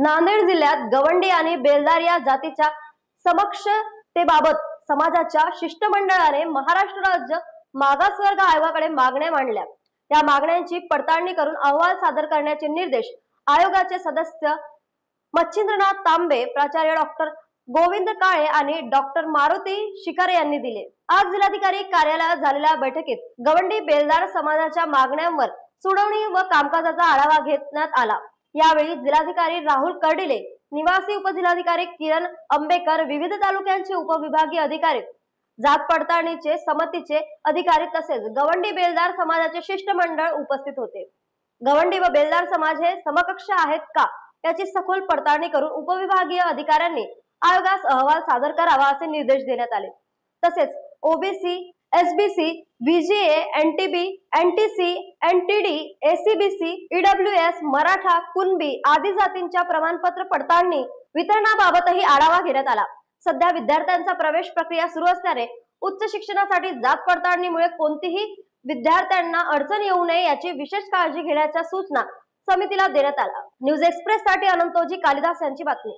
नांदेड जिल्ह्यात गवंडी आणि बेलदार या जातीच्या समक्षतेबाबत समाजाच्या शिष्टमंडळाने महाराष्ट्र राज्य मागासवर्ग आयोगाकडे मागण्या मांडल्या। त्या मागण्यांची पडताळणी करून अहवाल सादर करण्याचे निर्देश आयोगाचे सदस्य मच्छिंद्रनाथ तांबे, प्राचार्य डॉक्टर गोविंद काळे आणि डॉक्टर मारुती शिकारे यांनी दिले। आज जिल्हाधिकारी कार्यालयात झालेल्या बैठकीत गवंडी बेलदार समाजाच्या मागण्यांवर सुनावणी व कामकाजाचा आढावा घेण्यात आला। यावेळी जिल्हाधिकारी राहुल कर्डिले, निवासी उपजिल्हाधिकारी किरण अंबेकर, विविध तालुक्यांचे उपविभागीय अधिकारी, जात पडताळणीचे समितीचे अधिकारी तसेच गवंडी बेलदार समाजाचे शिष्टमंडळ उपस्थित होते। गवंडी व बेलदार समाज हे समकक्ष आहेत का याची सखोल पडताळणी करून उपविभागीय अधिकाऱ्यांनी आयोगास अहवाल सादर करावा असे निर्देश देण्यात आले। तसेच OBC, SBC, VGA, NTB, NTC, NTD, ACBC, EWS, Maratha, Kunbi आदी जातींच्या प्रमाणपत्र पडताळणी वितरणाबाबतही आढावा घेण्यात आला। सध्या विद्यार्थ्यांचा प्रवेश प्रक्रिया सुरू असल्याने उच्च शिक्षणासाठी जात पडताळणीमुळे कोणतीही विद्यार्थ्यांना अडचण येऊ नये याची विशेष काळजी घेण्याच्या सूचना समितीला देण्यात आल्या। न्यूज एक्सप्रेस साठी अनंतोजी कालिदास यांची बातमी।